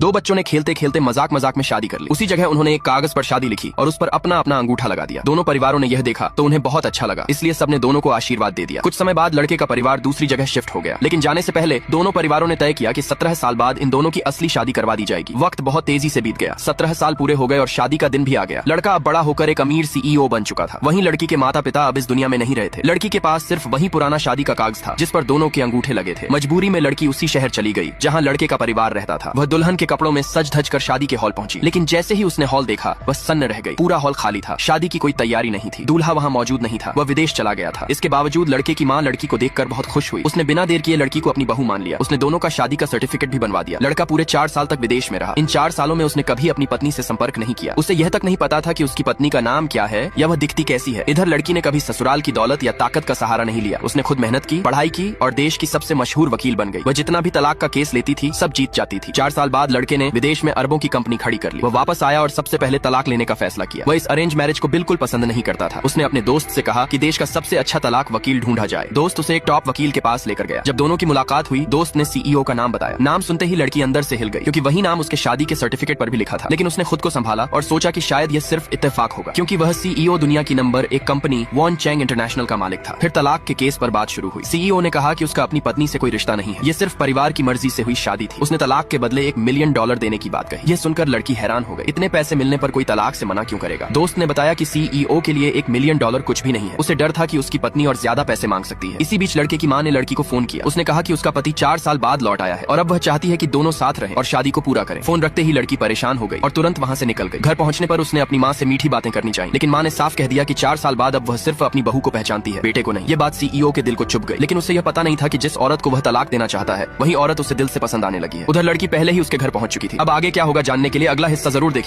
दो बच्चों ने खेलते खेलते मजाक मजाक में शादी कर ली। उसी जगह उन्होंने एक कागज पर शादी लिखी और उस पर अपना अपना अंगूठा लगा दिया। दोनों परिवारों ने यह देखा तो उन्हें बहुत अच्छा लगा, इसलिए सबने दोनों को आशीर्वाद दे दिया। कुछ समय बाद लड़के का परिवार दूसरी जगह शिफ्ट हो गया, लेकिन जाने से पहले दोनों परिवारों ने तय किया कि 17 साल बाद इन दोनों की असली शादी करवा दी जाएगी। वक्त बहुत तेजी से बीत गया, 17 साल पूरे हो गए और शादी का दिन भी आ गया। लड़का अब बड़ा होकर एक अमीर CEO बन चुका था। वहीं लड़की के माता पिता अब इस दुनिया में नहीं रहे थे। लड़की के पास सिर्फ वही पुराना शादी का कागज था जिस पर दोनों के अंगूठे लगे थे। मजबूरी में लड़की उसी शहर चली गई जहाँ लड़के का परिवार रहता था। वह दुल्हन के कपड़ों में सज धज कर शादी के हॉल पहुंची, लेकिन जैसे ही उसने हॉल देखा वह सन्न रह गई। पूरा हॉल खाली था, शादी की कोई तैयारी नहीं थी, दूल्हा वहाँ मौजूद नहीं था, वह विदेश चला गया था। इसके बावजूद लड़के की माँ लड़की को देखकर बहुत खुश हुई। उसने बिना देर किए लड़की को अपनी बहू मान लिया। उसने दोनों का शादी का सर्टिफिकेट भी बनवा दिया। लड़का पूरे 4 साल तक विदेश में रहा। इन 4 सालों में उसने कभी अपनी पत्नी से संपर्क नहीं किया। उसे यह तक नहीं पता था कि उसकी पत्नी का नाम क्या है या वह दिखती कैसी है। इधर लड़की ने कभी ससुराल की दौलत या ताकत का सहारा नहीं लिया। उसने खुद मेहनत की, पढ़ाई की और देश की सबसे मशहूर वकील बन गई। वह जितना भी तलाक का केस लेती थी सब जीत जाती थी। 4 साल बाद लड़के ने विदेश में अरबों की कंपनी खड़ी कर ली। वह वापस आया और सबसे पहले तलाक लेने का फैसला किया। वह इस अरेंज मैरिज को बिल्कुल पसंद नहीं करता था। उसने अपने दोस्त से कहा कि देश का सबसे अच्छा तलाक वकील ढूंढा जाए। दोस्त उसे एक टॉप वकील के पास लेकर गया। जब दोनों की मुलाकात हुई, दोस्त ने CEO का नाम बताया। नाम सुनते ही लड़की अंदर से हिल गई, क्योंकि वही नाम उसके शादी के सर्टिफिकेट पर भी लिखा था। लेकिन उसने खुद को संभाला और सोचा कि शायद यह सिर्फ इत्तेफाक होगा, क्योंकि वह CEO दुनिया की number 1 company Won Chang International का मालिक था। फिर तलाक के केस पर बात शुरू हुई। CEO ने कहा कि उसका अपनी पत्नी से कोई रिश्ता नहीं है, ये सिर्फ परिवार की मर्जी से हुई शादी थी। उसने तलाक के बदले $1 मिलियन देने की बात कही। यह सुनकर लड़की हैरान हो गई। इतने पैसे मिलने पर कोई तलाक से मना क्यों करेगा। दोस्त ने बताया कि CEO के लिए $1 मिलियन कुछ भी नहीं है। उसे डर था कि उसकी पत्नी और ज्यादा पैसे मांग सकती है। इसी बीच लड़के की माँ ने लड़की को फोन किया। उसने कहा कि उसका पति 4 साल बाद लौट आया है और अब वह चाहती है कि दोनों साथ रहें और शादी को पूरा करें। फोन रखते ही लड़की परेशान हो गई और तुरंत वहाँ से निकल गई। घर पहुँचने पर उसने अपनी माँ से मीठी बातें करनी चाहिए, लेकिन माँ ने साफ कह दिया कि 4 साल बाद अब वह सिर्फ अपनी बहू को पहचानती है, बेटे को नहीं। ये बात CEO के दिल को चुभ गई, लेकिन उसे यह पता नहीं था कि जिस औरत को वह तलाक देना चाहता है वही औरत उसे दिल से पसंद आने लगी है। उधर लड़की पहले ही उसके घर पहुँच चुकी थी। अब आगे क्या होगा जानने के लिए अगला हिस्सा जरूर देखिए।